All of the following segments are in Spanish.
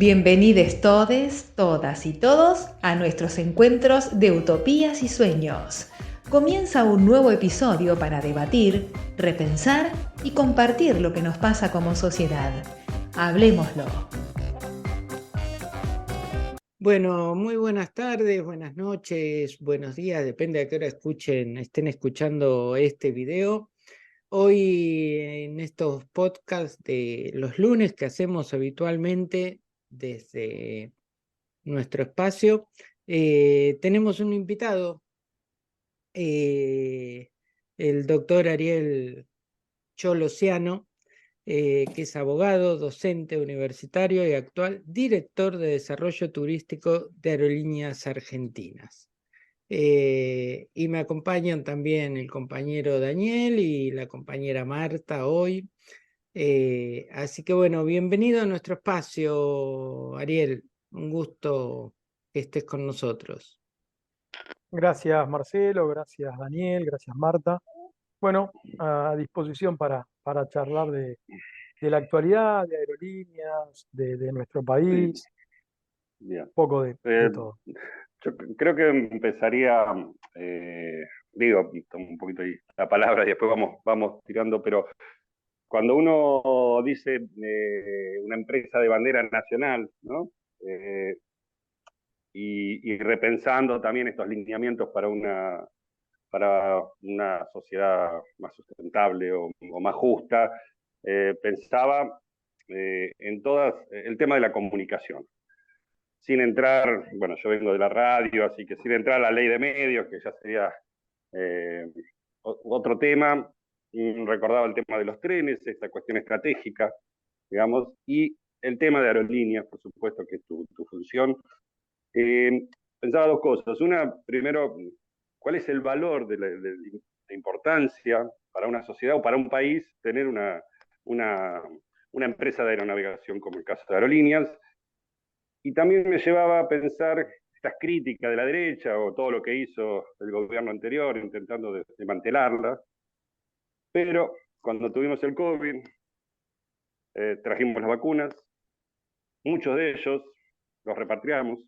Bienvenidos todes, todas y todos a nuestros encuentros de utopías y sueños. Comienza un nuevo episodio para debatir, repensar y compartir lo que nos pasa como sociedad. Hablemoslo. Bueno, muy buenas tardes, buenas noches, buenos días, depende a qué hora estén escuchando este video. Hoy en estos podcasts de los lunes que hacemos habitualmente desde nuestro espacio, tenemos un invitado, el doctor Ariel Cholosiano, que es abogado, docente universitario y actual director de desarrollo turístico de Aerolíneas Argentinas. Y me acompañan también el compañero Daniel y la compañera Marta hoy. Así que bueno, bienvenido a nuestro espacio, Ariel. Un gusto que estés con nosotros. Gracias Marcelo, gracias Daniel, gracias Marta. Bueno, a disposición para charlar de la actualidad, de aerolíneas, de nuestro Sí, país, bien. un poco de todo. Yo creo que empezaría, digo, tomo un poquito ahí la palabra y después vamos tirando, pero cuando uno dice una empresa de bandera nacional, ¿no? Eh, y repensando también estos lineamientos para una sociedad más sustentable o más justa, pensaba en todas el tema de la comunicación. Sin entrar, bueno, yo vengo de la radio, así que sin entrar a la ley de medios, que ya sería eh, otro tema, recordaba el tema de los trenes, esta cuestión estratégica, digamos, y el tema de aerolíneas, por supuesto, que es tu función. Pensaba dos cosas. Una, primero, ¿cuál es el valor de importancia para una sociedad o para un país tener una, una empresa de aeronavegación como el caso de aerolíneas? Y también me llevaba a pensar estas críticas de la derecha o todo lo que hizo el gobierno anterior intentando desmantelarla. Pero cuando tuvimos el COVID, trajimos las vacunas, muchos de ellos los repatriamos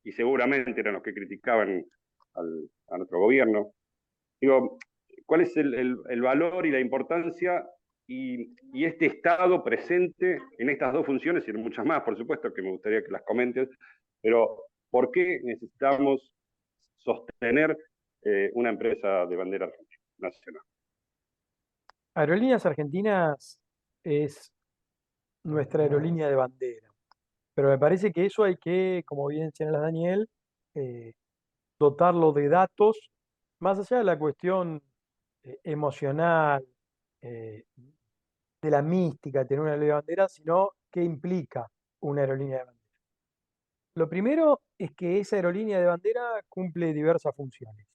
y seguramente eran los que criticaban a nuestro gobierno. Digo, ¿cuál es el valor y la importancia y este Estado presente en estas dos funciones y en muchas más, por supuesto, que me gustaría que las comentes, pero ¿por qué necesitamos sostener una empresa de bandera nacional? Aerolíneas Argentinas es nuestra aerolínea de bandera, pero me parece que eso hay que, como bien señala Daniel, eh, dotarlo de datos, más allá de la cuestión emocional, eh, de la mística, de tener una aerolínea de bandera, sino qué implica una aerolínea de bandera. Lo primero es que esa aerolínea de bandera cumple diversas funciones.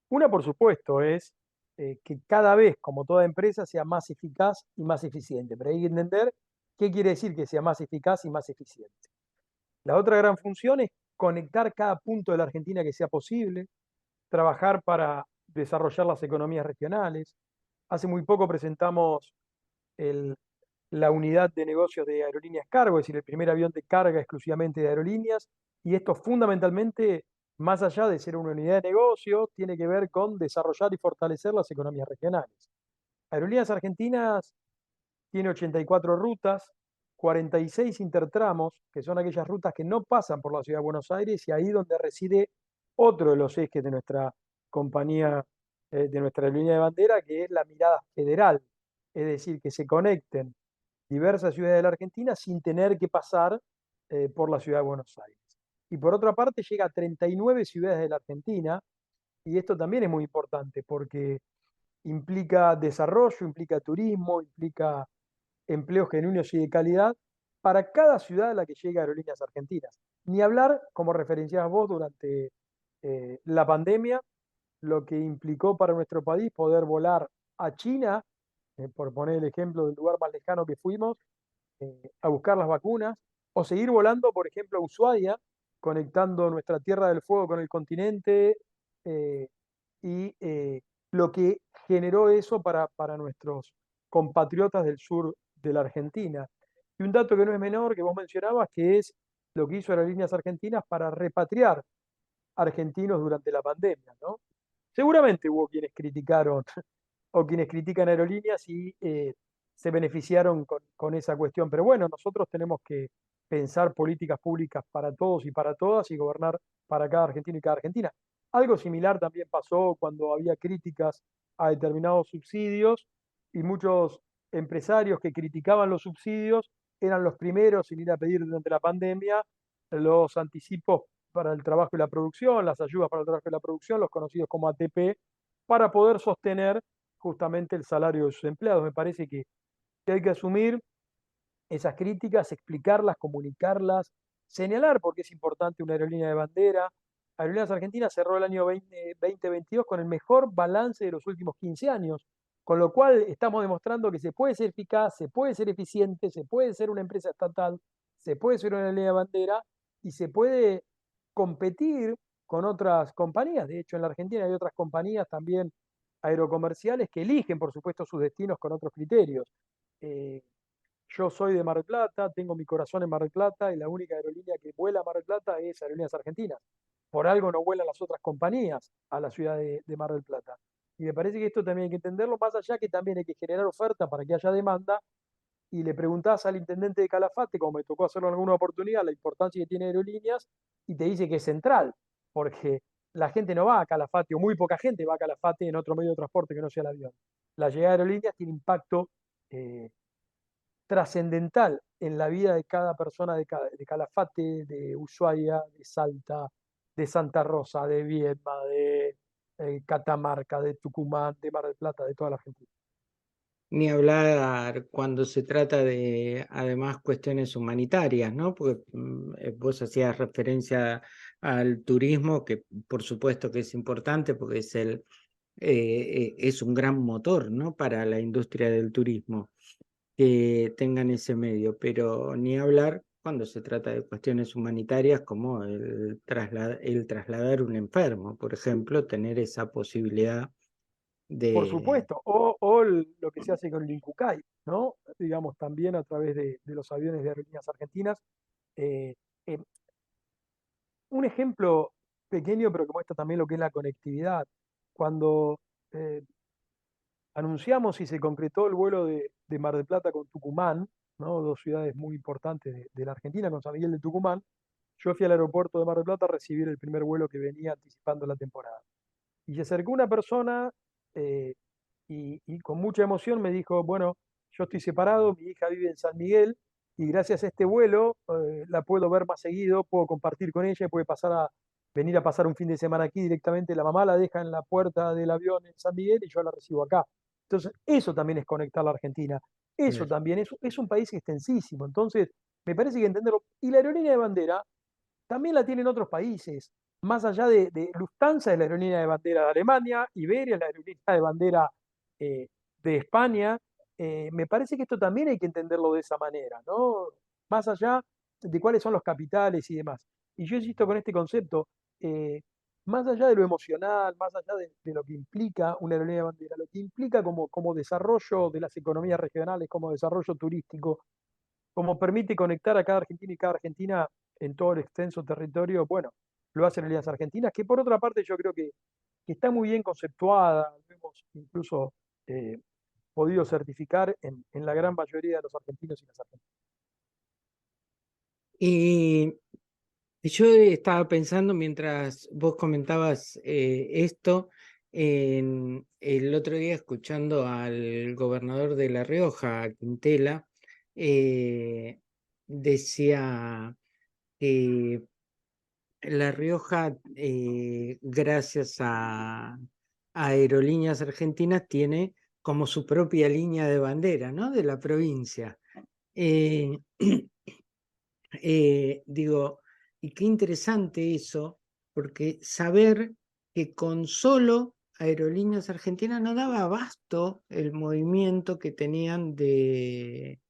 Una, por supuesto, es que cada vez, como toda empresa, sea más eficaz y más eficiente. Pero hay que entender qué quiere decir que sea más eficaz y más eficiente. La otra gran función es conectar cada punto de la Argentina que sea posible, trabajar para desarrollar las economías regionales. Hace muy poco presentamos el, la unidad de negocios de Aerolíneas Cargo, es decir, el primer avión de carga exclusivamente de aerolíneas, y esto fundamentalmente, más allá de ser una unidad de negocio, tiene que ver con desarrollar y fortalecer las economías regionales. Aerolíneas Argentinas tiene 84 rutas, 46 intertramos, que son aquellas rutas que no pasan por la ciudad de Buenos Aires, y ahí donde reside otro de los ejes de nuestra compañía, de nuestra aerolínea de bandera, que es la mirada federal, es decir, que se conecten diversas ciudades de la Argentina sin tener que pasar por la ciudad de Buenos Aires. Y por otra parte llega a 39 ciudades de la Argentina, y esto también es muy importante porque implica desarrollo, implica turismo, implica empleos genuinos y de calidad para cada ciudad a la que llega Aerolíneas Argentinas. Ni hablar, como referenciabas vos, durante la pandemia, lo que implicó para nuestro país poder volar a China, por poner el ejemplo del lugar más lejano que fuimos, a buscar las vacunas, o seguir volando, por ejemplo, a Ushuaia, conectando nuestra Tierra del Fuego con el continente, eh, y lo que generó eso para nuestros compatriotas del sur de la Argentina. Y un dato que no es menor, que vos mencionabas, que es lo que hizo Aerolíneas Argentinas para repatriar argentinos durante la pandemia, ¿no? Seguramente hubo quienes criticaron o quienes critican aerolíneas y se beneficiaron con esa cuestión. Pero bueno, nosotros tenemos que pensar políticas públicas para todos y para todas y gobernar para cada argentino y cada argentina. Algo similar también pasó cuando había críticas a determinados subsidios y muchos empresarios que criticaban los subsidios eran los primeros en ir a pedir durante la pandemia los anticipos para el trabajo y la producción, las ayudas para el trabajo y la producción, los conocidos como ATP, para poder sostener justamente el salario de sus empleados. Me parece que hay que asumir esas críticas, explicarlas, comunicarlas, señalar por qué es importante una aerolínea de bandera. Aerolíneas Argentinas cerró el año 2022 con el mejor balance de los últimos 15 años, con lo cual estamos demostrando que se puede ser eficaz, se puede ser eficiente, se puede ser una empresa estatal, se puede ser una aerolínea de bandera y se puede competir con otras compañías. De hecho, en la Argentina hay otras compañías también aerocomerciales que eligen, por supuesto, sus destinos con otros criterios. Eh, yo soy de Mar del Plata, tengo mi corazón en Mar del Plata y la única aerolínea que vuela a Mar del Plata es Aerolíneas Argentinas. Por algo no vuelan las otras compañías a la ciudad de Mar del Plata. Y me parece que esto también hay que entenderlo, más allá que también hay que generar oferta para que haya demanda. Y le preguntás al intendente de Calafate, como me tocó hacerlo en alguna oportunidad, la importancia que tiene Aerolíneas, y te dice que es central, porque la gente no va a Calafate, o muy poca gente va a Calafate en otro medio de transporte que no sea el avión. La llegada de Aerolíneas tiene impacto eh, trascendental en la vida de cada persona de Calafate, de Ushuaia, de Salta, de Santa Rosa, de Viedma, de Catamarca, de Tucumán, de Mar del Plata, de toda la Argentina. Ni hablar cuando se trata de, además, cuestiones humanitarias, ¿no? Porque vos hacías referencia al turismo, que por supuesto que es importante porque es un gran motor, ¿no? Para la industria del turismo, que tengan ese medio, pero ni hablar cuando se trata de cuestiones humanitarias como el trasladar un enfermo, por ejemplo, tener esa posibilidad Por de... supuesto, lo que se hace con el Incucay, ¿no? Digamos, también a través de los aviones de Aerolíneas Argentinas. Eh, eh, un ejemplo pequeño, pero que muestra también lo que es la conectividad. Cuando eh, anunciamos y se concretó el vuelo de Mar del Plata con Tucumán, ¿no? Dos ciudades muy importantes de la Argentina, con San Miguel de Tucumán, yo fui al aeropuerto de Mar del Plata a recibir el primer vuelo que venía anticipando la temporada. Y se acercó una persona eh, y con mucha emoción me dijo, bueno, yo estoy separado, mi hija vive en San Miguel y gracias a este vuelo la puedo ver más seguido, puedo compartir con ella, puede venir a pasar un fin de semana aquí directamente, la mamá la deja en la puerta del avión en San Miguel y yo la recibo acá. Entonces, eso también es conectar la Argentina, eso también es un país extensísimo, entonces me parece que entenderlo. Y la aerolínea de bandera también la tienen otros países. Más allá de Lufthansa es la aerolínea de bandera de Alemania, Iberia es la aerolínea de bandera eh, de España. Me parece que esto también hay que entenderlo de esa manera, ¿no? Más allá de cuáles son los capitales y demás. Y yo insisto con este concepto, eh, más allá de lo emocional, más allá de lo que implica una aerolínea de bandera, lo que implica como desarrollo de las economías regionales, como desarrollo turístico, como permite conectar a cada argentino y cada argentina en todo el extenso territorio, bueno, lo hacen Aerolíneas Argentinas, que por otra parte yo creo que está muy bien conceptuada, lo hemos incluso eh, podido certificar en la gran mayoría de los argentinos y las argentinas. Y yo estaba pensando mientras vos comentabas esto, el otro día escuchando al gobernador de La Rioja, Quintela, eh, decía que La Rioja, gracias a Aerolíneas Argentinas, tiene como su propia línea de bandera, ¿no? De la provincia. Eh, digo, y qué interesante eso, porque saber que con solo Aerolíneas Argentinas no daba abasto el movimiento que tenían de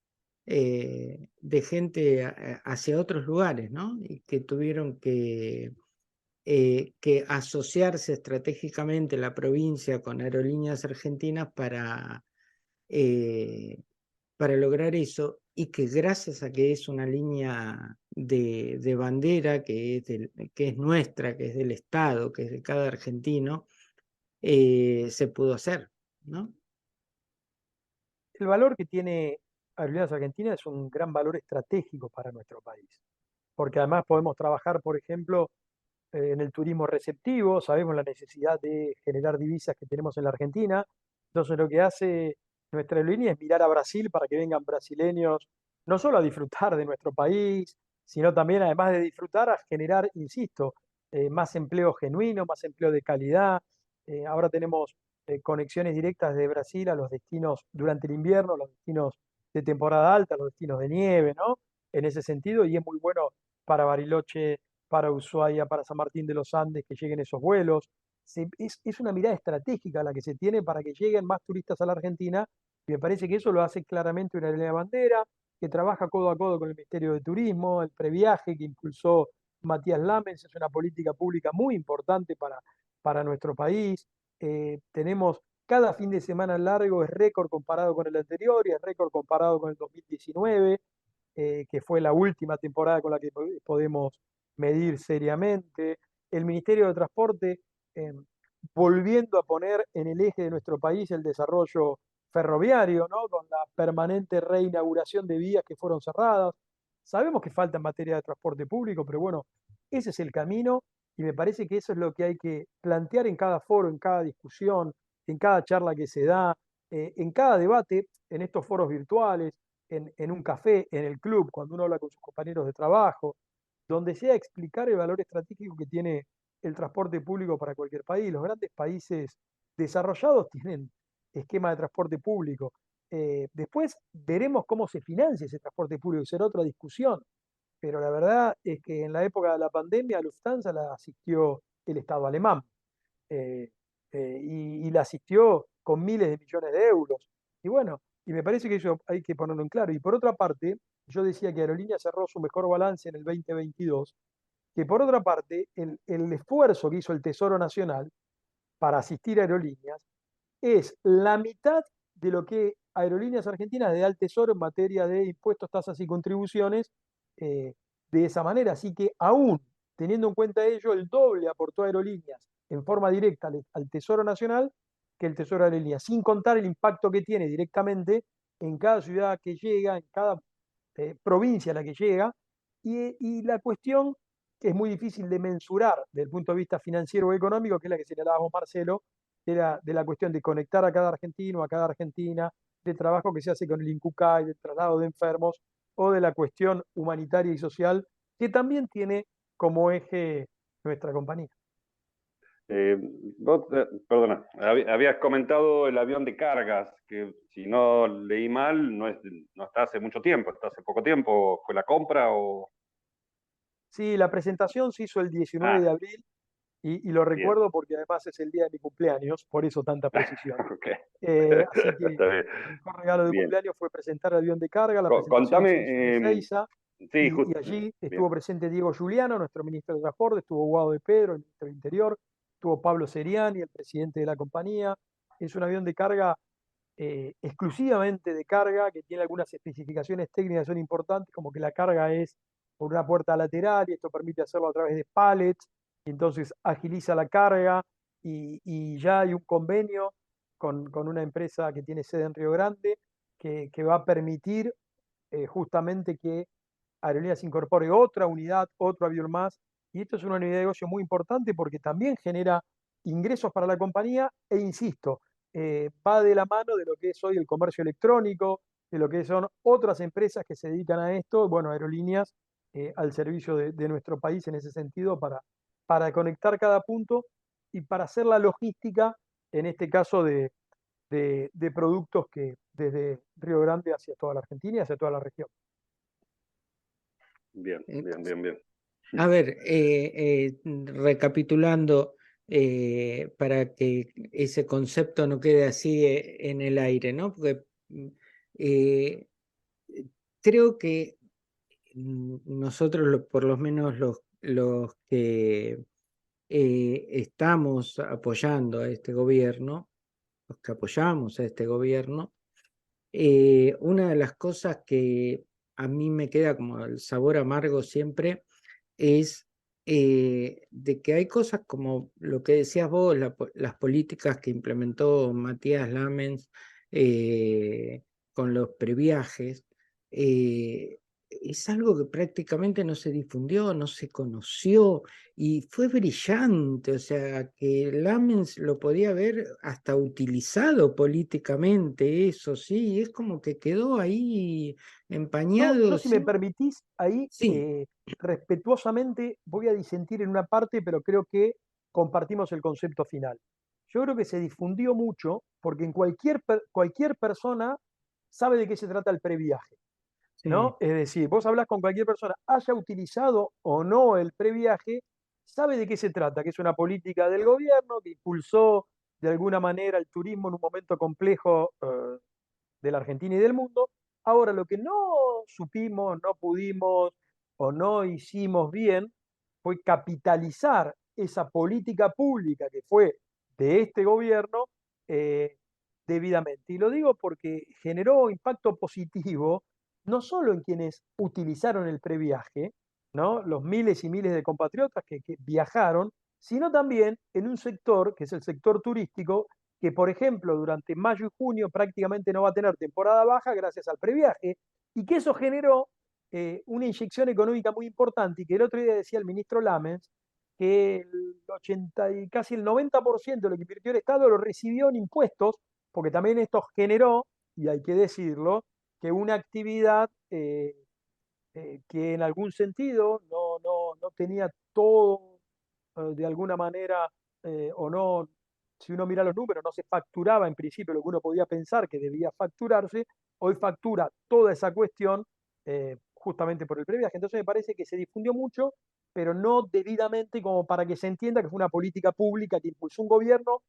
gente hacia otros lugares, ¿no? Y que tuvieron que asociarse estratégicamente la provincia con Aerolíneas Argentinas para para lograr eso, y que gracias a que es una línea de bandera que es nuestra, que es del Estado, que es de cada argentino, se pudo hacer, ¿no? El valor que tiene Aerolíneas Argentinas es un gran valor estratégico para nuestro país, porque además podemos trabajar, por ejemplo, en el turismo receptivo, sabemos la necesidad de generar divisas que tenemos en la Argentina, entonces lo que hace nuestra aerolínea es mirar a Brasil para que vengan brasileños no solo a disfrutar de nuestro país, sino también, además de disfrutar, a generar, insisto, más empleo genuino, más empleo de calidad. Ahora tenemos conexiones directas de Brasil a los destinos durante el invierno, los destinos de temporada alta, los destinos de nieve, ¿no? En ese sentido, y es muy bueno para Bariloche, para Ushuaia, para San Martín de los Andes, que lleguen esos vuelos. Es una mirada estratégica la que se tiene para que lleguen más turistas a la Argentina, y me parece que eso lo hace claramente una aerolínea de bandera, que trabaja codo a codo con el Ministerio de Turismo, el previaje que impulsó Matías Lamens, es una política pública muy importante para nuestro país. Tenemos cada fin de semana largo, es récord comparado con el anterior y es récord comparado con el 2019, que fue la última temporada con la que podemos medir seriamente. El Ministerio de Transporte, eh, volviendo a poner en el eje de nuestro país el desarrollo ferroviario, ¿no? Con la permanente reinauguración de vías que fueron cerradas. Sabemos que falta en materia de transporte público, pero bueno, ese es el camino y me parece que eso es lo que hay que plantear en cada foro, en cada discusión, en cada charla que se da, en cada debate, en estos foros virtuales, en un café, en el club, cuando uno habla con sus compañeros de trabajo, donde sea explicar el valor estratégico que tiene el transporte público para cualquier país. Los grandes países desarrollados tienen esquema de transporte público. Después veremos cómo se financia ese transporte público, será otra discusión, pero la verdad es que en la época de la pandemia a Lufthansa la asistió el Estado alemán, eh, y la asistió con miles de millones de euros. Y bueno, y me parece que eso hay que ponerlo en claro. Y por otra parte, yo decía que Aerolínea cerró su mejor balance en el 2022, que por otra parte, el esfuerzo que hizo el Tesoro Nacional para asistir a Aerolíneas es la mitad de lo que Aerolíneas Argentinas le da al Tesoro en materia de impuestos, tasas y contribuciones, eh, de esa manera. Así que aún teniendo en cuenta ello, el doble aportó Aerolíneas en forma directa al Tesoro Nacional que el Tesoro de Aerolíneas, sin contar el impacto que tiene directamente en cada ciudad que llega, en cada provincia a la que llega, y la cuestión que es muy difícil de mensurar desde el punto de vista financiero o económico, que es la que señalábamos Marcelo, de la cuestión de conectar a cada argentino, a cada argentina, del trabajo que se hace con el INCUCAI, del traslado de enfermos, o de la cuestión humanitaria y social, que también tiene como eje nuestra compañía. Perdona, habías comentado el avión de cargas, que si no leí mal, no está hace mucho tiempo, está hace poco tiempo, ¿fue la compra o...? Sí, la presentación se hizo el 19 de Ah, abril y lo bien, recuerdo porque además es el día de mi cumpleaños, por eso tanta precisión. ok, Así que está bien, el mejor regalo de bien. cumpleaños fue presentar el avión de carga, la presentación Contame, se hizo en Ezeiza sí, y allí bien, estuvo presente Diego Giuliano, nuestro ministro de Transporte, estuvo Guado de Pedro, el ministro del Interior, estuvo Pablo Seriani, el presidente de la compañía. Es un avión de carga, exclusivamente de carga, que tiene algunas especificaciones técnicas que son importantes, como que la carga es por una puerta lateral y esto permite hacerlo a través de pallets, y entonces agiliza la carga y ya hay un convenio con una empresa que tiene sede en Río Grande que va a permitir justamente que Aerolíneas incorpore otra unidad, otro avión más, y esto es una unidad de negocio muy importante porque también genera ingresos para la compañía e insisto, va de la mano de lo que es hoy el comercio electrónico, de lo que son otras empresas que se dedican a esto, bueno, Aerolíneas, al servicio de nuestro país en ese sentido para conectar cada punto y para hacer la logística, en este caso de productos que desde Río Grande hacia toda la Argentina y hacia toda la región. bien, Eh, bien, bien, bien. A ver, recapitulando, para que ese concepto no quede así en el aire, ¿no? Porque eh, creo que nosotros, por lo menos los que estamos apoyando a este gobierno, los que apoyamos a este gobierno, una de las cosas que a mí me queda como el sabor amargo siempre es de que hay cosas como lo que decías vos, las políticas que implementó Matías Lamens con los previajes, eh, es algo que prácticamente no se difundió, no se conoció y fue brillante, o sea, que Lamens lo podía haber hasta utilizado políticamente, eso sí, es como que quedó ahí Yo empañado, si me sin... permitís, ahí Sí, respetuosamente voy a disentir en una parte, pero creo que compartimos el concepto final. Yo creo que se difundió mucho porque en cualquier persona sabe de qué se trata el previaje, sí. ¿no? Es decir, vos hablas con cualquier persona, haya utilizado o no el previaje, sabe de qué se trata, que es una política del gobierno que impulsó de alguna manera el turismo en un momento complejo de la Argentina y del mundo. Ahora, lo que no supimos, no pudimos o no hicimos bien fue capitalizar esa política pública que fue de este gobierno eh, debidamente. Y lo digo porque generó impacto positivo no solo en quienes utilizaron el previaje, ¿no? Los miles y miles de compatriotas que viajaron, sino también en un sector, que es el sector turístico, que por ejemplo durante mayo y junio prácticamente no va a tener temporada baja gracias al previaje, y que eso generó una inyección económica muy importante, y que el otro día decía el ministro Lamens, que el 80 y casi el 90% de lo que invirtió el Estado lo recibió en impuestos, porque también esto generó, y hay que decirlo, que una actividad que en algún sentido no tenía todo de alguna manera, o no, si uno mira los números, no se facturaba en principio lo que uno podía pensar que debía facturarse, hoy factura toda esa cuestión justamente por el previaje. Entonces me parece que se difundió mucho, pero no debidamente como para que se entienda que fue una política pública que impulsó un gobierno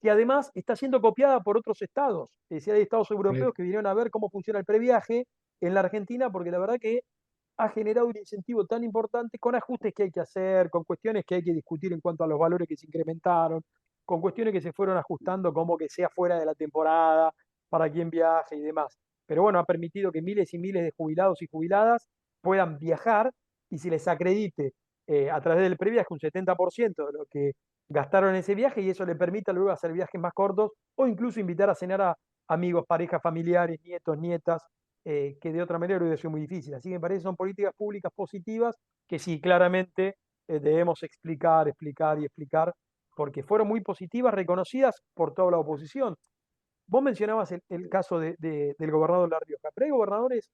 que además está siendo copiada por otros estados. Es decir, hay estados europeos que vinieron a ver cómo funciona el previaje en la Argentina, porque la verdad que ha generado un incentivo tan importante con ajustes que hay que hacer, con cuestiones que hay que discutir en cuanto a los valores que se incrementaron, con cuestiones que se fueron ajustando como que sea fuera de la temporada, para quien viaje y demás. Pero bueno, ha permitido que miles y miles de jubilados y jubiladas puedan viajar y se les acredite a través del previaje un 70% de lo que gastaron en ese viaje y eso le permite luego hacer viajes más cortos o incluso invitar a cenar a amigos, parejas, familiares, nietos, nietas, que de otra manera hubiera sido muy difícil. Así que me parece que son políticas públicas positivas que sí, claramente debemos explicar y explicar, porque fueron muy positivas, reconocidas por toda la oposición. Vos mencionabas el caso del gobernador de La Rioja, pero hay gobernadores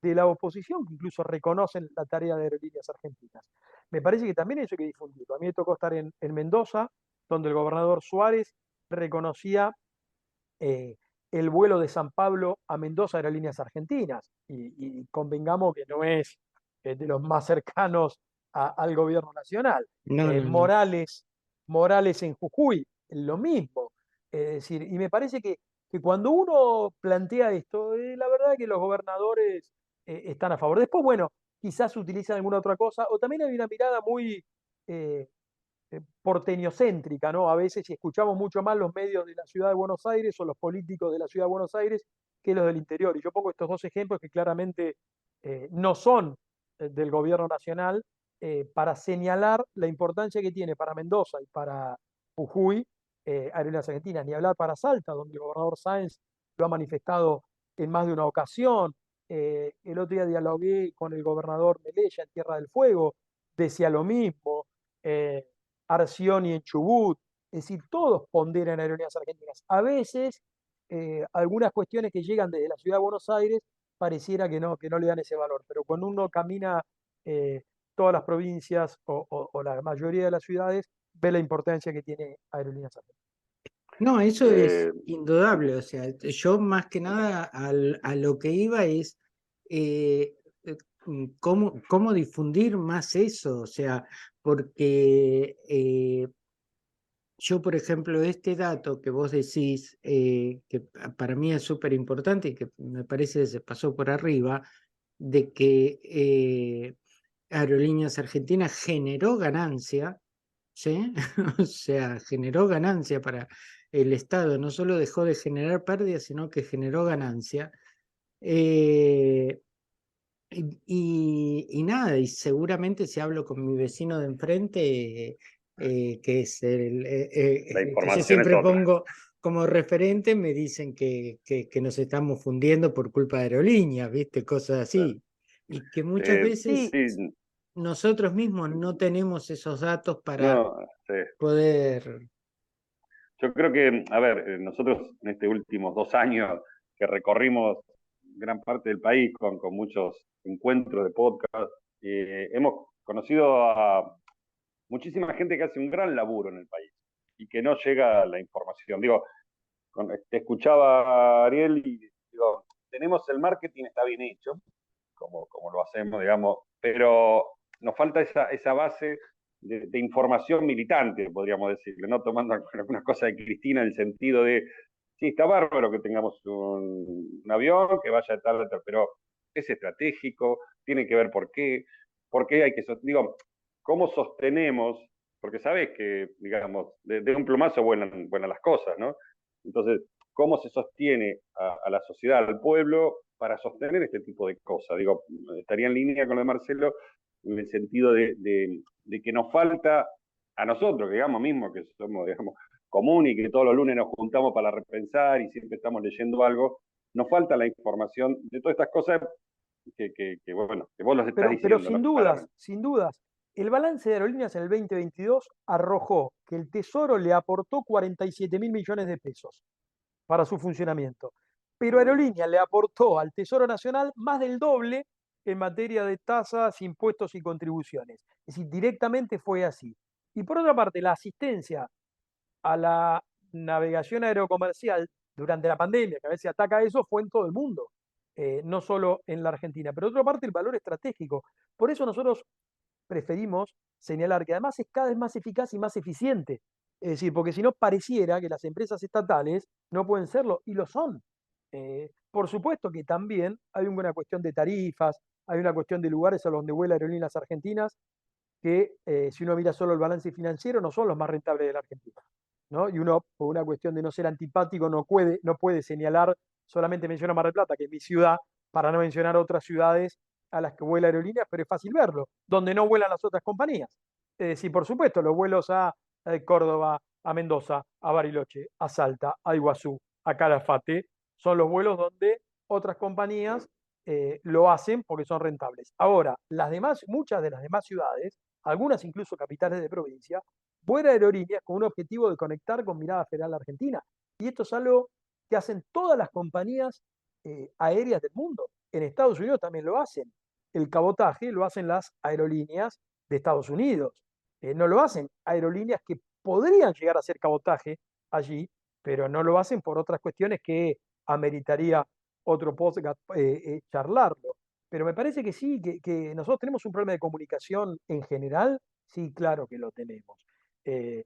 de la oposición que incluso reconocen la tarea de Aerolíneas Argentinas. Me parece que también eso hay que difundirlo. A mí me tocó estar en Mendoza, donde el gobernador Suárez reconocía eh, el vuelo de San Pablo a Mendoza Aerolíneas Argentinas. Y convengamos que no es de los más cercanos al gobierno nacional. No, no, no. Morales en Jujuy, lo mismo. Es decir, y me parece que cuando uno plantea esto, la verdad que los gobernadores están a favor. Después, bueno, quizás utilizan alguna otra cosa, o también hay una mirada muy eh, porteñocéntrica, ¿no? A veces si escuchamos mucho más los medios de la ciudad de Buenos Aires o los políticos de la ciudad de Buenos Aires que los del interior. Y yo pongo estos dos ejemplos que claramente no son del gobierno nacional para señalar la importancia que tiene para Mendoza y para Jujuy Aerolíneas Argentinas, ni hablar para Salta, donde el gobernador Sáenz lo ha manifestado en más de una ocasión. El otro día dialogué con el gobernador Melella en Tierra del Fuego, decía lo mismo. Eh, Arción y en Chubut, es decir, todos ponderan Aerolíneas Argentinas. A veces, algunas cuestiones que llegan desde la ciudad de Buenos Aires pareciera que no le dan ese valor, pero cuando uno camina eh, todas las provincias o la mayoría de las ciudades, ve la importancia que tiene Aerolíneas Argentinas. No, eso es Eh, indudable. O sea, yo más que nada a lo que iba es cómo difundir más eso. O sea, porque yo, por ejemplo, este dato que vos decís, que para mí es súper importante y que me parece que se pasó por arriba, de que Aerolíneas Argentinas generó ganancia, ¿sí? O sea, generó ganancia para el Estado no solo dejó de generar pérdidas, sino que generó ganancia. Eh, y nada, y seguramente si hablo con mi vecino de enfrente, que es La el que yo información es siempre otra. pongo como referente, me dicen que nos estamos fundiendo por culpa de aerolíneas, ¿viste? Cosas así. Y que muchas veces Sí, Sí, nosotros mismos no tenemos esos datos para no, sí. poder... Yo creo que, a ver, nosotros en estos últimos 2 años que recorrimos gran parte del país con muchos encuentros de podcast, hemos conocido a muchísima gente que hace un gran laburo en el país y que no llega a la información. Digo, te escuchaba a Ariel y digo, tenemos el marketing, está bien hecho, como lo hacemos, digamos, pero nos falta esa base de información militante, podríamos decirle, ¿no? Tomando algunas cosas de Cristina en el sentido de, sí, está bárbaro que tengamos un avión que vaya de tal, pero es estratégico, tiene que ver por qué hay que, digo, cómo sostenemos, porque sabes que, digamos, de un plumazo vuelan las cosas, ¿no? Entonces, ¿cómo se sostiene a la sociedad, al pueblo, para sostener este tipo de cosas? Digo, estaría en línea con lo de Marcelo en el sentido de que nos falta a nosotros, digamos, mismo que somos, digamos, común y que todos los lunes nos juntamos para repensar y siempre estamos leyendo algo, nos falta la información de todas estas cosas bueno, que vos los estás pero diciendo, ¿no? Claramente. sin dudas, el balance de aerolíneas en el 2022 arrojó que el Tesoro le aportó 47.000 millones de pesos para su funcionamiento. Pero Aerolíneas le aportó al Tesoro Nacional más del doble en materia de tasas, impuestos y contribuciones. Es decir, directamente fue así. Y por otra parte, la asistencia a la navegación aerocomercial durante la pandemia, que a veces ataca eso, fue en todo el mundo, no solo en la Argentina. Pero por otra parte, el valor estratégico. Por eso nosotros preferimos señalar que además es cada vez más eficaz y más eficiente. Es decir, porque si no pareciera que las empresas estatales no pueden serlo, y lo son. Por supuesto que también hay una cuestión de tarifas, hay una cuestión de lugares a donde vuela Aerolíneas Argentinas, que si uno mira solo el balance financiero, no son los más rentables de la Argentina, ¿no? Y uno, por una cuestión de no ser antipático, no puede señalar, solamente menciona Mar del Plata, que es mi ciudad, para no mencionar otras ciudades a las que vuela aerolíneas, pero es fácil verlo, donde no vuelan las otras compañías. Es decir, por supuesto, los vuelos a Córdoba, a Mendoza, a Bariloche, a Salta, a Iguazú, a Calafate, son los vuelos donde otras compañías lo hacen porque son rentables. Ahora, muchas de las demás ciudades, algunas incluso capitales de provincia, vuelan aerolíneas con un objetivo de conectar con Mirada Federal Argentina. Y esto es algo que hacen todas las compañías aéreas del mundo. En Estados Unidos también lo hacen. El cabotaje lo hacen las aerolíneas de Estados Unidos. No lo hacen aerolíneas que podrían llegar a hacer cabotaje allí, pero no lo hacen por otras cuestiones que ameritaría otro podcast charlarlo. Pero me parece que sí, que nosotros tenemos un problema de comunicación en general, sí, claro que lo tenemos. Eh,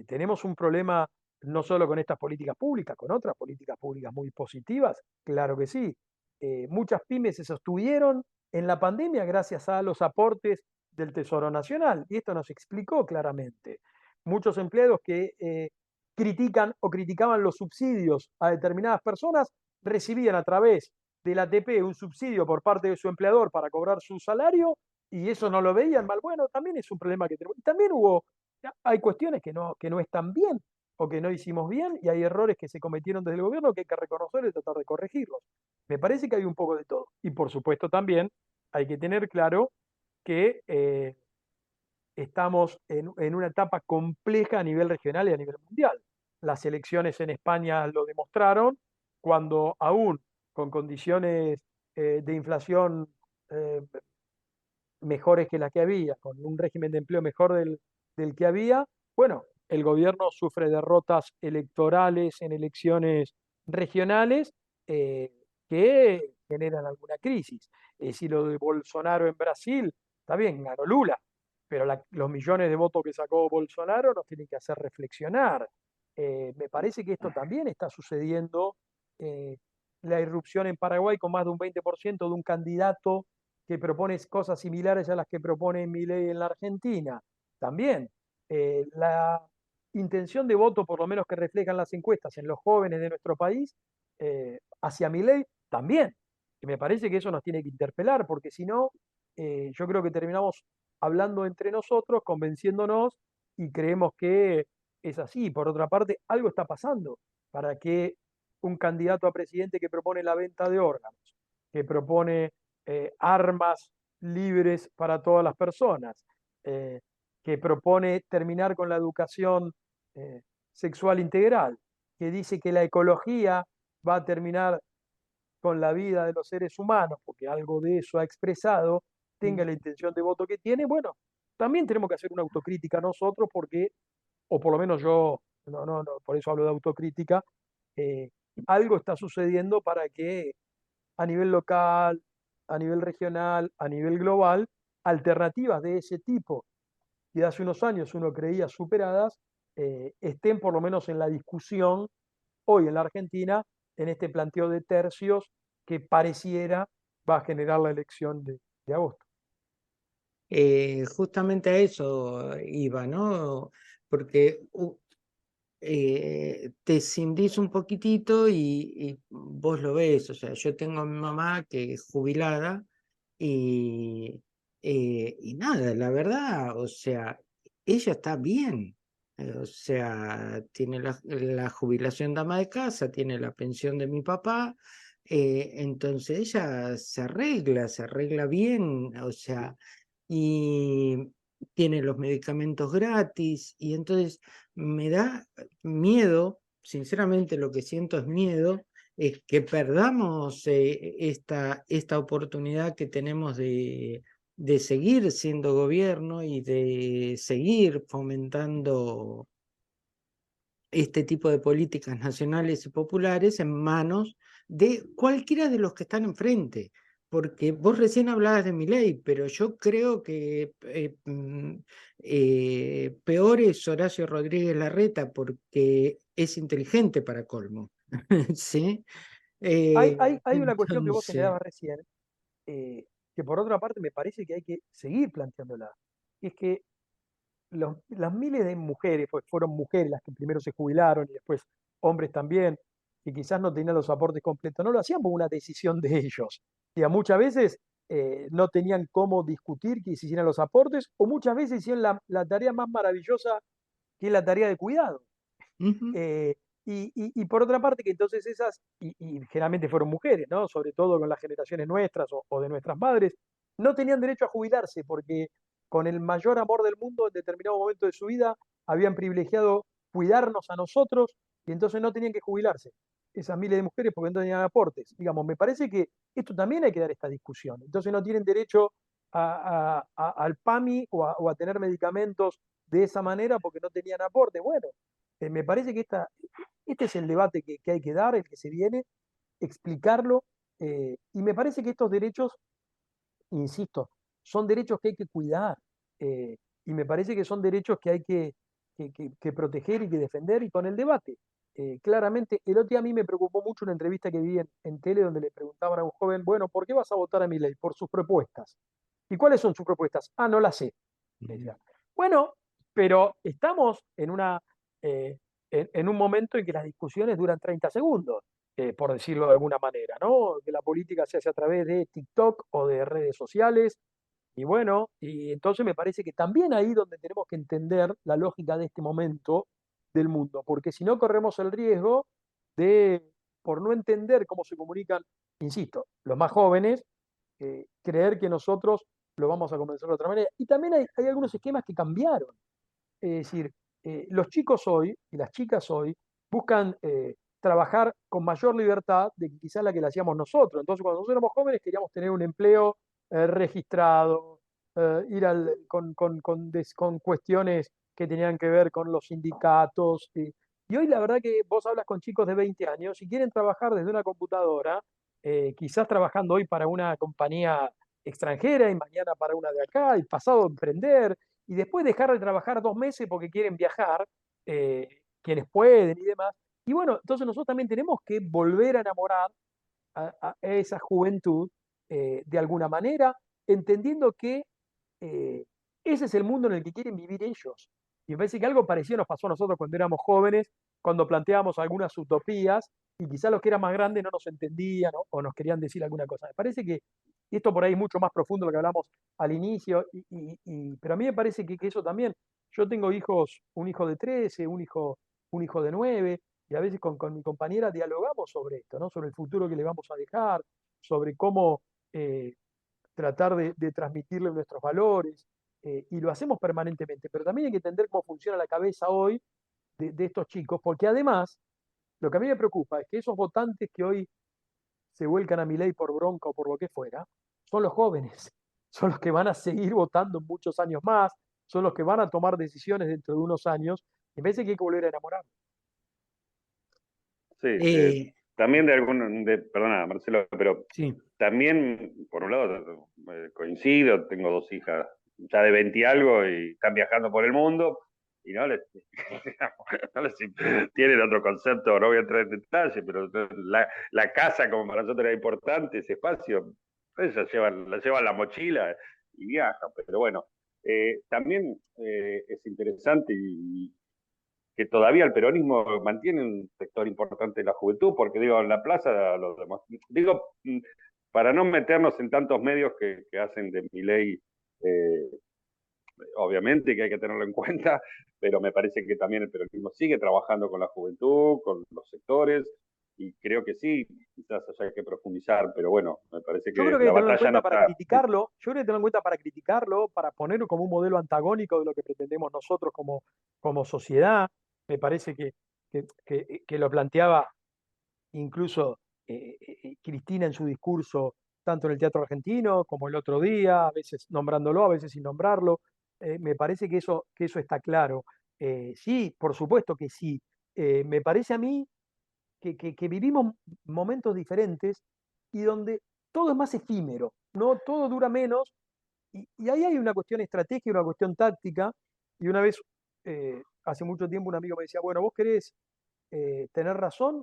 tenemos un problema no solo con estas políticas públicas, con otras políticas públicas muy positivas, claro que sí. Muchas pymes se sostuvieron en la pandemia gracias a los aportes del Tesoro Nacional, y esto nos explicó claramente. Muchos empleados que critican o criticaban los subsidios a determinadas personas recibían a través del ATP un subsidio por parte de su empleador para cobrar su salario y eso no lo veían mal. Bueno, también es un problema que tenemos. Y también hay cuestiones que no están bien o que no hicimos bien y hay errores que se cometieron desde el gobierno que hay que reconocer y tratar de corregirlos. Me parece que hay un poco de todo. Y por supuesto también hay que tener claro que estamos en una etapa compleja a nivel regional y a nivel mundial. Las elecciones en España lo demostraron, cuando aún con condiciones de inflación eh, mejores que las que había, con un régimen de empleo mejor del que había, bueno, el gobierno sufre derrotas electorales en elecciones regionales que generan alguna crisis. Si lo de Bolsonaro en Brasil, está bien, ganó Lula, pero los millones de votos que sacó Bolsonaro nos tienen que hacer reflexionar. Me parece que esto también está sucediendo. eh, la irrupción en Paraguay con más de un 20% de un candidato que propone cosas similares a las que propone Milei en la Argentina. También intención de voto, por lo menos que reflejan las encuestas en los jóvenes de nuestro país, hacia Milei también. Y me parece que eso nos tiene que interpelar, porque si no, yo creo que terminamos hablando entre nosotros, convenciéndonos y creemos que es así. Por otra parte, algo está pasando para que un candidato a presidente que propone la venta de órganos, que propone armas libres para todas las personas, eh, que propone terminar con la educación sexual integral, que dice que la ecología va a terminar con la vida de los seres humanos, porque algo de eso ha expresado, tenga la intención de voto que tiene, bueno, también tenemos que hacer una autocrítica nosotros, porque, o por lo menos yo, no, por eso hablo de autocrítica, eh, algo está sucediendo para que a nivel local, a nivel regional, a nivel global, alternativas de ese tipo que hace unos años uno creía superadas, estén por lo menos en la discusión hoy en la Argentina, en este planteo de tercios que pareciera va a generar la elección de agosto. Justamente a eso iba, ¿no? Porque te escindís un poquitito y vos lo ves, o sea, yo tengo a mi mamá que es jubilada y, y nada, la verdad, o sea, ella está bien, o sea, tiene la jubilación de ama de casa, tiene la pensión de mi papá, entonces ella se arregla bien, o sea, y tiene los medicamentos gratis, y entonces me da miedo, sinceramente lo que siento es miedo, es que perdamos esta oportunidad que tenemos de seguir siendo gobierno y de seguir fomentando este tipo de políticas nacionales y populares en manos de cualquiera de los que están enfrente. Porque vos recién hablabas de Milei, pero yo creo que peor es Horacio Rodríguez Larreta porque es inteligente para colmo. ¿Sí? Hay una cuestión que vos Entonces, señalabas recién, que por otra parte me parece que hay que seguir planteándola. Y es que las miles de mujeres, pues fueron mujeres las que primero se jubilaron y después hombres también, que quizás no tenían los aportes completos, no lo hacían por una decisión de ellos. Y muchas veces no tenían cómo discutir que se hicieran los aportes, o muchas veces hicieron la tarea más maravillosa, que es la tarea de cuidado. ujú. Eh, y por otra parte, que entonces y generalmente fueron mujeres, ¿no? Sobre todo con las generaciones nuestras o de nuestras madres, no tenían derecho a jubilarse porque con el mayor amor del mundo en determinado momento de su vida habían privilegiado cuidarnos a nosotros y entonces no tenían que jubilarse. Esas miles de mujeres porque no tenían aportes. Digamos, me parece que esto también hay que dar esta discusión. Entonces no tienen derecho al PAMI o a tener medicamentos de esa manera porque no tenían aporte. Bueno, me parece que este es el debate que hay que dar, el que se viene, explicarlo, y me parece que estos derechos, insisto, son derechos que hay que cuidar, y me parece que son derechos que hay que proteger y que defender, y con el debate. Claramente, el otro día a mí me preocupó mucho una entrevista que vi en tele donde le preguntaban a un joven, bueno, ¿por qué vas a votar a Milei? Por sus propuestas. ¿Y cuáles son sus propuestas? Ah, no las sé. Me decía. Bueno, pero estamos eh, en un momento en que las discusiones duran 30 segundos, por decirlo de alguna manera, ¿no? Que la política se hace a través de TikTok o de redes sociales. Y bueno, y entonces me parece que también ahí donde tenemos que entender la lógica de este momento del mundo, porque si no corremos el riesgo de, por no entender cómo se comunican, insisto, los más jóvenes, creer que nosotros lo vamos a convencer de otra manera. Y también hay algunos esquemas que cambiaron. Es decir, los chicos hoy y las chicas hoy buscan trabajar con mayor libertad de que quizás la que la hacíamos nosotros. Entonces, cuando nosotros éramos jóvenes queríamos tener un empleo registrado, ir con cuestiones que tenían que ver con los sindicatos. Y hoy la verdad que vos hablas con chicos de 20 años y quieren trabajar desde una computadora, quizás trabajando hoy para una compañía extranjera y mañana para una de acá y pasado emprender y después dejar de trabajar 2 meses porque quieren viajar, quienes pueden y demás. Y bueno, entonces nosotros también tenemos que volver a enamorar a esa juventud de alguna manera, entendiendo que ese es el mundo en el que quieren vivir ellos. Y me parece que algo parecido nos pasó a nosotros cuando éramos jóvenes, cuando planteábamos algunas utopías y quizás los que eran más grandes no nos entendían o nos querían decir alguna cosa. Me parece que esto por ahí es mucho más profundo de lo que hablamos al inicio, pero a mí me parece que eso también, yo tengo hijos, un hijo de 13, un hijo de 9, y a veces con mi compañera dialogamos sobre esto, ¿no? Sobre el futuro que le vamos a dejar, sobre cómo tratar de transmitirle nuestros valores, y lo hacemos permanentemente, pero también hay que entender cómo funciona la cabeza hoy de estos chicos, porque además, lo que a mí me preocupa es que esos votantes que hoy se vuelcan a Milei por bronca o por lo que fuera, son los jóvenes, son los que van a seguir votando muchos años más, son los que van a tomar decisiones dentro de unos años, y me parece que hay que volver a enamorar. Sí, también perdona, Marcelo, pero sí. también, por un lado, coincido, tengo dos hijas ya de 20 y algo y están viajando por el mundo y no les tienen otro concepto, no voy a entrar en detalle, pero la casa como para nosotros era importante, ese espacio, ellas la llevan la mochila y viajan, pero bueno, también es interesante y que todavía el peronismo mantiene un sector importante de la juventud, porque digo, en la plaza, digo, para no meternos en tantos medios que hacen de Milei, obviamente que hay que tenerlo en cuenta, pero me parece que también el peronismo sigue trabajando con la juventud, con los sectores, y creo que sí, quizás haya que profundizar, pero bueno, me parece Yo que creo que hay la que tenerlo en batalla no cuenta para está. criticarlo, yo creo que hay que tenerlo en cuenta para criticarlo, para ponerlo como un modelo antagónico de lo que pretendemos nosotros como sociedad. Me parece que lo planteaba incluso Cristina en su discurso, tanto en el teatro argentino como el otro día, a veces nombrándolo, a veces sin nombrarlo. Me parece que eso está claro. Sí, por supuesto que sí. Me parece a mí que vivimos momentos diferentes y donde todo es más efímero, ¿no? Todo dura menos y ahí hay una cuestión estratégica, una cuestión táctica. Y una vez, hace mucho tiempo, un amigo me decía, bueno, ¿vos querés tener razón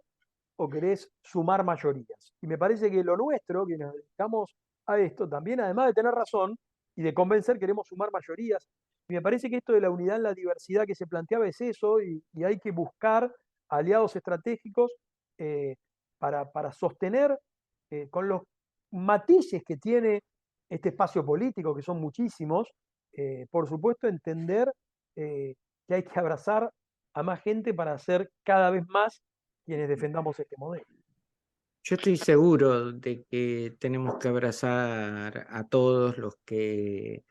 o querés sumar mayorías? Y me parece que lo nuestro, que nos dedicamos a esto, también además de tener razón y de convencer, queremos sumar mayorías. Y me parece que esto de la unidad en la diversidad que se planteaba es eso, y hay que buscar aliados estratégicos eh, para sostener con los matices que tiene este espacio político, que son muchísimos, por supuesto, entender que hay que abrazar a más gente para ser cada vez más quienes defendamos este modelo. Yo estoy seguro de que tenemos que abrazar a todos los que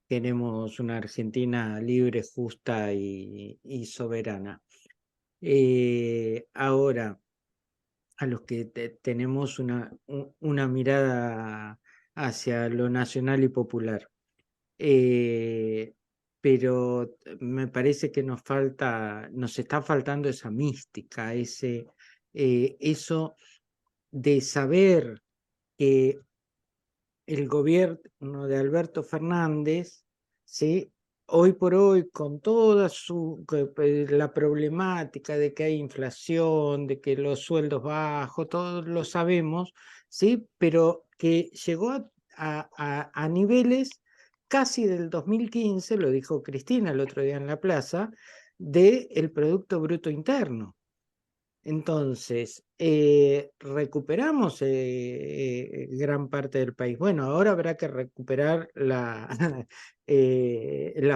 queremos una Argentina libre, justa y soberana. Ahora, a los que tenemos una mirada hacia lo nacional y popular. Eh, pero me parece que nos está faltando esa mística, eso de saber que el gobierno de Alberto Fernández, ¿sí? Hoy por hoy, con toda la problemática de que hay inflación, de que los sueldos bajos, todos lo sabemos, ¿sí? Pero que llegó a niveles casi del 2015, lo dijo Cristina el otro día en la plaza, del Producto Bruto Interno. Entonces, recuperamos gran parte del país. Bueno, ahora habrá que recuperar la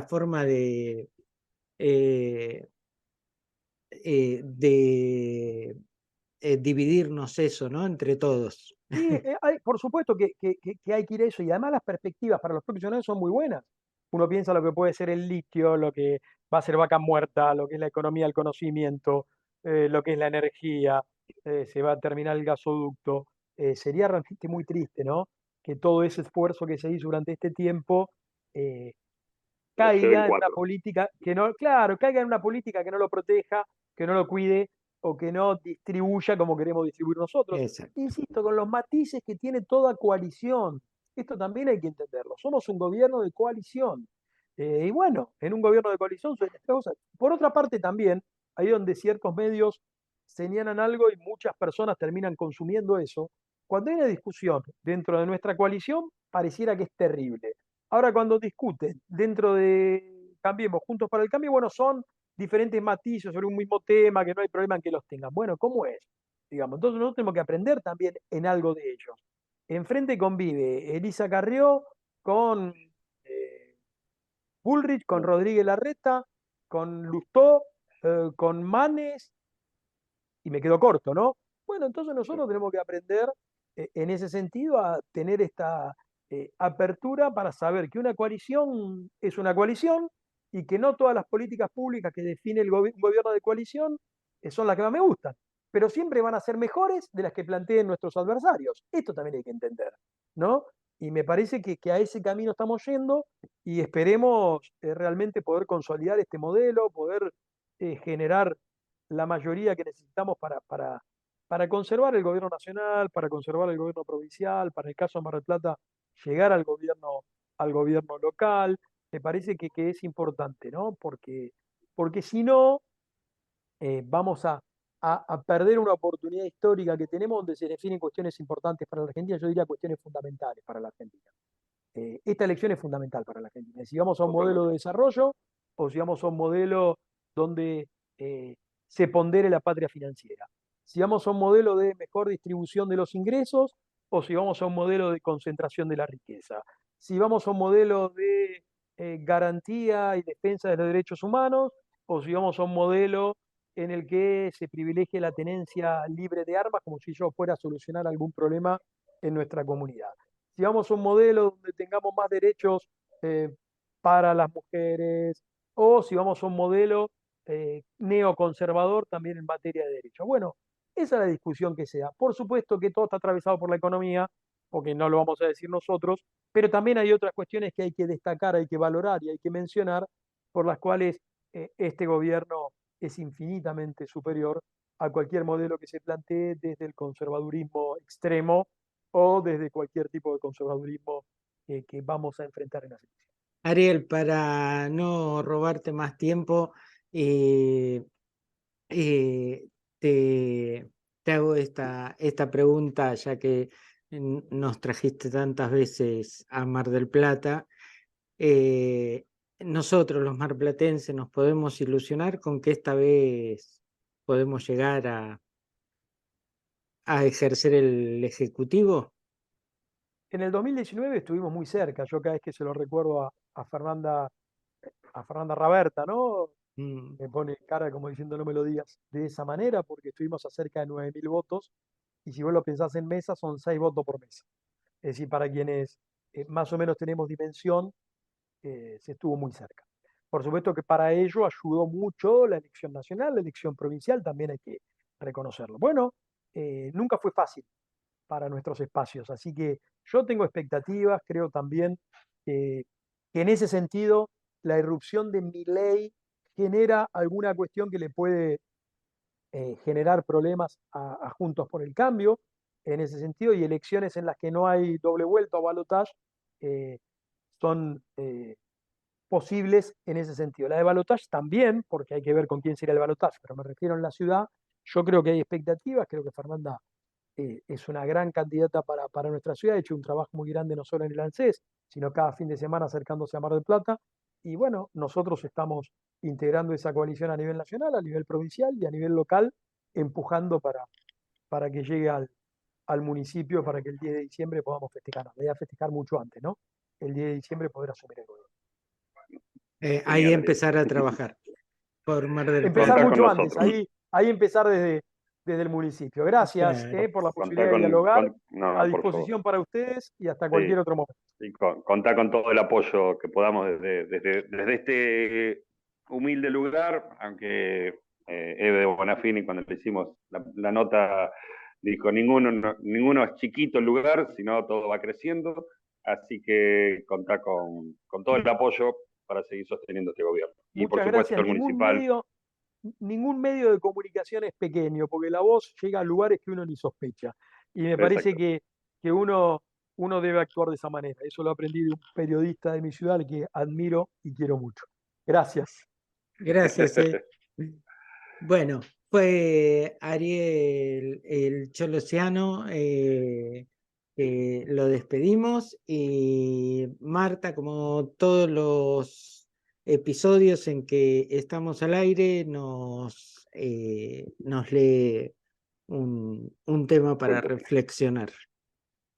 forma eh, de dividirnos eso, ¿no? Entre todos. Sí, por supuesto que hay que ir a eso, y además las perspectivas para los próximos años son muy buenas. Uno piensa lo que puede ser el litio, lo que va a ser vaca muerta, lo que es la economía del conocimiento, lo que es la energía, se va a terminar el gasoducto. Sería realmente muy triste, ¿no? Que todo ese esfuerzo que se hizo durante este tiempo eh, Lo lleven caiga en una cuatro. política que no, claro, caiga en una política que no lo proteja, que no lo cuide o que no distribuya como queremos distribuir nosotros. Exacto. Insisto, con los matices que tiene toda coalición. Esto también hay que entenderlo. Somos un gobierno de coalición. Y bueno, en un gobierno de coalición suelen estas cosas. Por otra parte, también, ahí donde ciertos medios señalan algo y muchas personas terminan consumiendo eso, cuando hay una discusión dentro de nuestra coalición, pareciera que es terrible. Ahora, cuando discuten dentro de Cambiemos, Juntos para el Cambio, bueno, son diferentes matices sobre un mismo tema, que no hay problema en que los tengan. Bueno, ¿cómo es? Digamos, entonces nosotros tenemos que aprender también en algo de ellos. Enfrente convive Elisa Carrió con Bullrich, con Rodríguez Larreta, con Lustó, con Manes, y me quedo corto, ¿no? Bueno, entonces nosotros tenemos que aprender en ese sentido a tener esta apertura para saber que una coalición es una coalición y que no todas las políticas públicas que define un gobierno de coalición son las que más me gustan, pero siempre van a ser mejores de las que planteen nuestros adversarios. Esto también hay que entender, ¿no? Y me parece que a ese camino estamos yendo y esperemos realmente poder consolidar este modelo, poder generar la mayoría que necesitamos para conservar el gobierno nacional, para conservar el gobierno provincial, para el caso de Mar del Plata, llegar al gobierno local. Me parece que es importante, ¿no? Porque si no, vamos a perder una oportunidad histórica que tenemos donde se definen cuestiones importantes para la Argentina, yo diría cuestiones fundamentales para la Argentina. Esta elección es fundamental para la Argentina. Si vamos a un modelo de desarrollo o si vamos a un modelo donde se pondere la patria financiera. Si vamos a un modelo de mejor distribución de los ingresos o si vamos a un modelo de concentración de la riqueza. Si vamos a un modelo de garantía y defensa de los derechos humanos o si vamos a un modelo en el que se privilegie la tenencia libre de armas como si yo fuera a solucionar algún problema en nuestra comunidad. Si vamos a un modelo donde tengamos más derechos para las mujeres, o si vamos a un modelo neoconservador también en materia de derechos. Bueno, esa es la discusión que se da. Por supuesto que todo está atravesado por la economía, porque no lo vamos a decir nosotros, pero también hay otras cuestiones que hay que destacar, hay que valorar y hay que mencionar, por las cuales este gobierno es infinitamente superior a cualquier modelo que se plantee desde el conservadurismo extremo o desde cualquier tipo de conservadurismo que vamos a enfrentar en las elecciones. Ariel, para no robarte más tiempo, eh, eh, te hago esta pregunta, ya que nos trajiste tantas veces a Mar del Plata. Nosotros, los marplatenses, nos podemos ilusionar con que esta vez podemos llegar a ejercer el Ejecutivo. En el 2019 estuvimos muy cerca, yo cada vez que se lo recuerdo a Fernanda Raberta, ¿no? Mm. Me pone cara como diciendo no me lo digas de esa manera, porque estuvimos a cerca de 9.000 votos, y si vos lo pensás en mesa, son 6 votos por mesa. Es decir, para quienes más o menos tenemos dimensión, se estuvo muy cerca. Por supuesto que para ello ayudó mucho la elección nacional, la elección provincial, también hay que reconocerlo. Bueno, nunca fue fácil para nuestros espacios, así que yo tengo expectativas, creo también que en ese sentido la irrupción de Milei genera alguna cuestión que le puede generar problemas a Juntos por el Cambio, en ese sentido, y elecciones en las que no hay doble vuelta o balotaje son posibles en ese sentido. La de balotaje también, porque hay que ver con quién sería el balotaje, pero me refiero en la ciudad, yo creo que hay expectativas, creo que Fernanda es una gran candidata para nuestra ciudad, ha hecho un trabajo muy grande no solo en el ANSES, sino cada fin de semana acercándose a Mar del Plata, y bueno, nosotros estamos integrando esa coalición a nivel nacional, a nivel provincial y a nivel local, empujando para que llegue al municipio, para que el 10 de diciembre podamos festejar. La idea es festejar mucho antes, ¿no? El 10 de diciembre poder asumir el gobierno. Ahí empezar a trabajar por Mar del Empezar Plata. mucho antes, ahí empezar desde el municipio. Gracias Claro. por la Contar posibilidad de dialogar, no, a por favor. disposición para ustedes y hasta Sí. cualquier otro momento. Y contar con todo el apoyo que podamos desde este humilde lugar, aunque Eve de Bonafini, cuando le hicimos la nota, dijo, ninguno es chiquito el lugar, sino todo va creciendo, así que contar con todo el apoyo para seguir sosteniendo este gobierno. Y por Muchas supuesto gracias. el municipal. Ningún medio de comunicación es pequeño, porque la voz llega a lugares que uno ni sospecha. Y me parece Exacto. que uno debe actuar de esa manera. Eso lo aprendí de un periodista de mi ciudad al que admiro y quiero mucho. Gracias. Gracias. Bueno, fue Ariel el Cholosiano, lo despedimos y Marta, como todos episodios en que estamos al aire nos lee un tema para reflexionar.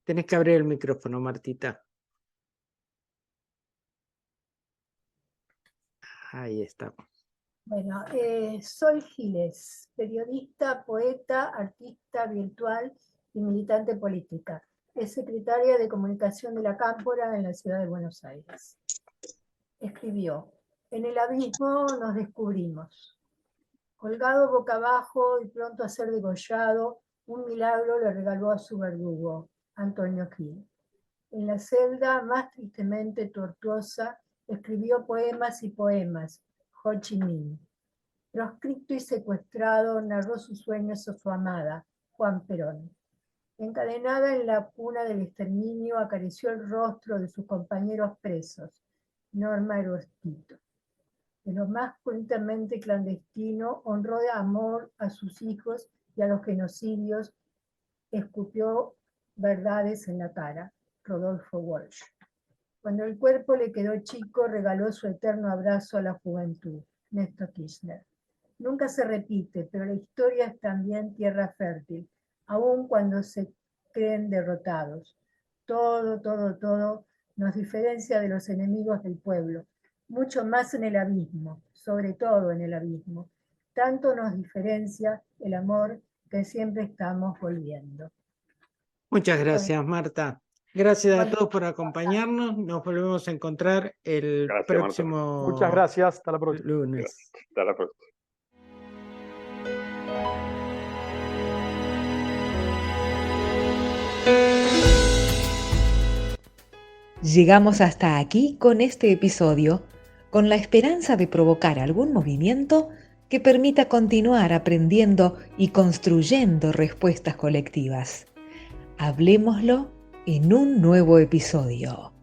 Tenés que abrir el micrófono, Martita. Ahí está. Bueno, Sol Giles, periodista, poeta, artista virtual y militante política. Es secretaria de Comunicación de la Cámpora en la ciudad de Buenos Aires. Escribió: en el abismo nos descubrimos. Colgado boca abajo y pronto a ser degollado, un milagro le regaló a su verdugo, Antonio Gil. En la celda más tristemente tortuosa, escribió poemas y poemas, Ho Chi Minh. Proscripto y secuestrado, narró sus sueños a su amada, Juan Perón. Encadenada en la cuna del exterminio, acarició el rostro de sus compañeros presos, Norma Erostito. De lo más cruentamente clandestino, honró de amor a sus hijos y a los genocidios, escupió verdades en la cara, Rodolfo Walsh. Cuando el cuerpo le quedó chico, regaló su eterno abrazo a la juventud, Néstor Kirchner. Nunca se repite, pero la historia es también tierra fértil, aun cuando se creen derrotados. Todo nos diferencia de los enemigos del pueblo, mucho más en el abismo, sobre todo en el abismo. Tanto nos diferencia el amor que siempre estamos volviendo. Muchas gracias, Marta. Gracias a todos por acompañarnos. Nos volvemos a encontrar el próximo Marta. Muchas gracias. Hasta la próxima. Lunes. Gracias. Hasta la próxima. Llegamos hasta aquí con este episodio, con la esperanza de provocar algún movimiento que permita continuar aprendiendo y construyendo respuestas colectivas. Hablémoslo en un nuevo episodio.